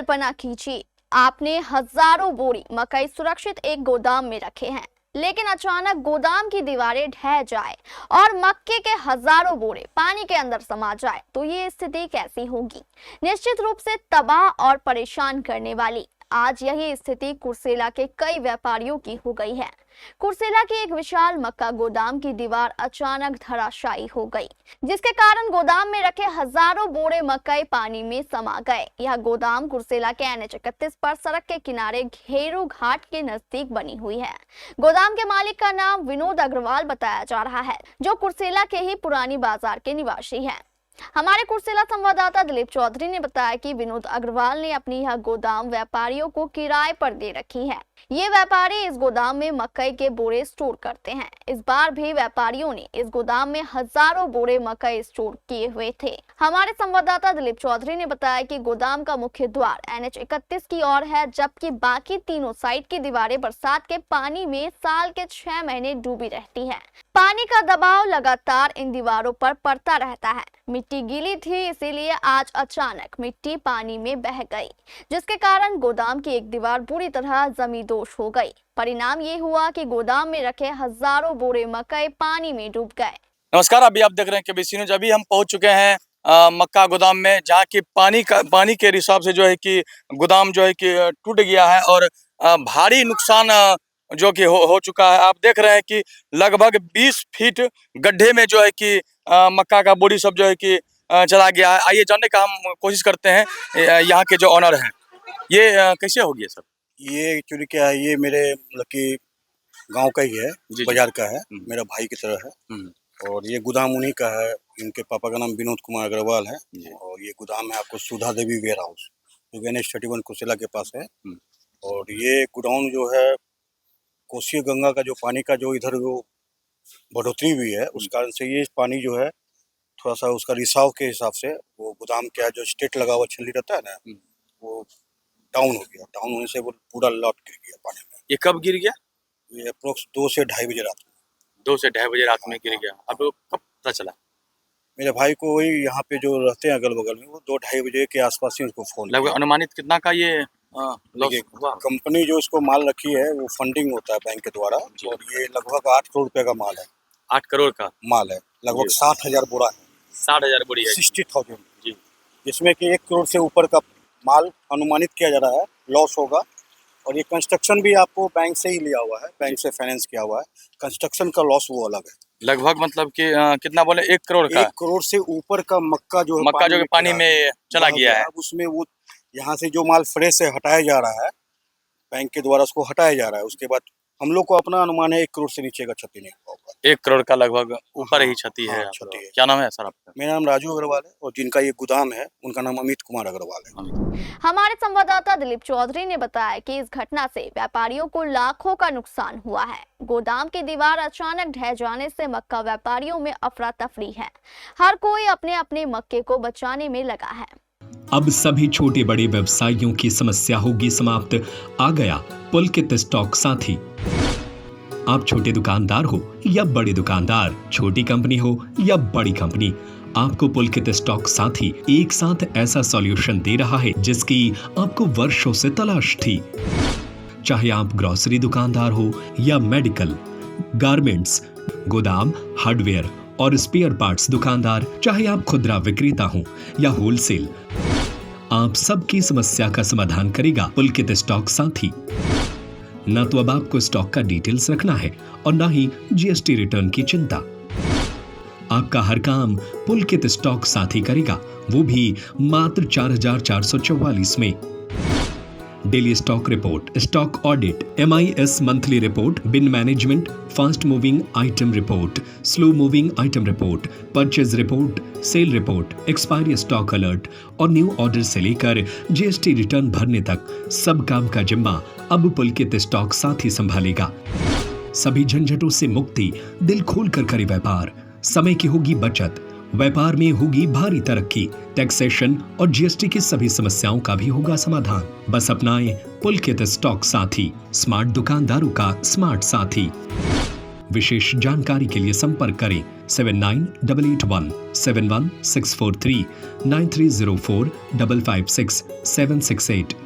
कल्पना कीजिए, आपने हजारों बोरी मकई सुरक्षित एक गोदाम में रखे हैं, लेकिन अचानक गोदाम की दीवारें ढह जाए और मक्के के हजारों बोरे पानी के अंदर समा जाए तो ये स्थिति कैसी होगी? निश्चित रूप से तबाह और परेशान करने वाली। आज यही स्थिति कुर्सेला के कई व्यापारियों की हो गई है। कुर्सेला की एक विशाल मक्का गोदाम की दीवार अचानक धराशायी हो गई, जिसके कारण गोदाम में रखे हजारों बोरे मकई पानी में समा गए। यह गोदाम कुर्सेला के NH31 पर सड़क के किनारे घेरू घाट के नजदीक बनी हुई है। गोदाम के मालिक का नाम विनोद अग्रवाल बताया जा रहा है, जो कुर्सेला के ही पुरानी बाजार के निवासी है। हमारे कुर्सेला संवाददाता दिलीप चौधरी ने बताया कि विनोद अग्रवाल ने अपनी यह गोदाम व्यापारियों को किराए पर दे रखी है। ये व्यापारी इस गोदाम में मकई के बोरे स्टोर करते हैं। इस बार भी व्यापारियों ने इस गोदाम में हजारों बोरे मकई स्टोर किए हुए थे। हमारे संवाददाता दिलीप चौधरी ने बताया कि गोदाम का मुख्य द्वार NH31 की ओर है, जबकि बाकी तीनों साइड की दीवारें बरसात के पानी में साल के 6 महीने डूबी रहती है। पानी का दबाव लगातार इन दीवारों पर पड़ता रहता है। मिट्टी गीली थी, इसीलिए आज अचानक मिट्टी पानी में बह गई, जिसके कारण गोदाम की एक दीवार बुरी तरह जमींदोज हो गई। परिणाम ये हुआ कि गोदाम में रखे हजारों बोरे मकई पानी में डूब गए। नमस्कार, अभी आप देख रहे हैं केबीसी न्यूज। अभी हम पहुंच चुके हैं मक्का गोदाम में, जहाँ की पानी के हिसाब से जो है कि गोदाम जो है कि टूट गया है और भारी नुकसान जो कि हो चुका है। आप देख रहे हैं कि लगभग 20 फीट गड्ढे में जो है कि मक्का का बोरी सब जो है कि चला गया है। आइए जानने का हम कोशिश करते हैं यहाँ के जो ऑनर हैं। ये कैसे हो गया सर? ये एक्चुअली क्या है, ये मेरे मतलब कि गांव का ही है, बाजार का है, मेरा भाई की तरह है। और ये गोदाम उन्हीं का है। इनके पापा का नाम विनोद कुमार अग्रवाल है। और ये गोदाम है आपको सुधा देवी वेयर हाउस, जो NH31 कुर्सेला के पास है। और ये गोडाउन जो है कोसी गंगा का जो पानी का जो इधर जो बढ़ोतरी हुई है, उस कारण से ये पानी जो है थोड़ा सा उसका रिसाव के हिसाब से वो गोदाम का जो स्टेट लगा हुआ छल्ली रहता है ना, वो डाउन हो गया। डाउन होने से वो पूरा लौट गिर गया पानी में। ये कब गिर गया? ये अप्रोक्स 2 से ढाई बजे रात में। 2 से ढाई बजे रात में गिर गया। अब कब पता चला? मेरे भाई को वही यहाँ पे जो रहते हैं अगल बगल में, वो 2-2:30 बजे के आसपास ही उसको फोन लगभग अनुमानित कितना का ये कंपनी जो इसको माल रखी है वो फंडिंग होता है बैंक के द्वारा, और ये लगभग 8 करोड़ रुपए का माल है। 8 करोड़ का माल है, लगभग 60,000 बोरा है। 60,000 बोरी है, 60,000 जी, जिसमें कि 1 करोड़ से ऊपर का माल अनुमानित किया जा रहा है लॉस होगा। और ये कंस्ट्रक्शन भी आपको बैंक से ही लिया हुआ है, बैंक से फाइनेंस किया हुआ है। कंस्ट्रक्शन का लॉस वो अलग है। लगभग मतलब कि कितना बोले, 1 करोड़ का? 1 करोड़ से ऊपर का मक्का जो पानी में चला गया है। उसमें वो यहाँ से जो माल फ्रेश से हटाया जा रहा है, बैंक के द्वारा उसको हटाया जा रहा है। उसके बाद हम लोग को अपना अनुमान है 1 करोड़ से नीचे का क्षति नहीं होगा। 1 करोड़ का लगभग ऊपर ही क्षति है। क्षति है। क्या नाम है सर आपका? मेरा नाम राजू अग्रवाल है, और जिनका ये गोदाम है उनका नाम अमित कुमार अग्रवाल है। हमारे संवाददाता दिलीप चौधरी ने बताया कि इस घटना से व्यापारियों को लाखों का नुकसान हुआ है। गोदाम की दीवार अचानक ढह जाने से मक्का व्यापारियों में अफरा तफरी है। हर कोई अपने अपने मक्के को बचाने में लगा है। अब सभी छोटे बड़े व्यवसायियों की समस्या होगी समाप्त। आ गया पुलकित स्टॉक साथी। आप छोटे दुकानदार हो या बड़े दुकानदार, छोटी कंपनी हो या बड़ी कंपनी, आपको पुलकित स्टॉक साथी एक साथ ऐसा सॉल्यूशन दे रहा है जिसकी आपको वर्षों से तलाश थी। चाहे आप ग्रोसरी दुकानदार हो या मेडिकल, गारमेंट्स, गोदाम, हार्डवेयर और स्पेयर पार्ट्स दुकानदार, चाहे आप खुदरा विक्रेता हो या होलसेल, आप सबकी समस्या का समाधान करेगा पुलकित स्टॉक साथी। न तो अब आपको स्टॉक का डिटेल्स रखना है और न ही GST रिटर्न की चिंता। आपका हर काम पुलकित स्टॉक साथी करेगा, वो भी मात्र 4,444 में। Daily stock report, stock audit, MIS monthly report, bin management, fast moving item report, slow moving item report, purchase report, sale report, expiry stock alert और न्यू ऑर्डर से लेकर GST रिटर्न भरने तक सब काम का जिम्मा अब पुलकित स्टॉक साथी संभालेगा। सभी झंझटों से मुक्ति, दिल खोल कर करे व्यापार, समय की होगी बचत, व्यापार में होगी भारी तरक्की, टैक्सेशन और GST की सभी समस्याओं का भी होगा समाधान। बस अपनाएं पुलकित स्टॉक साथी, स्मार्ट दुकानदारों का स्मार्ट साथी। विशेष जानकारी के लिए संपर्क करें 7988171643 9304 556 768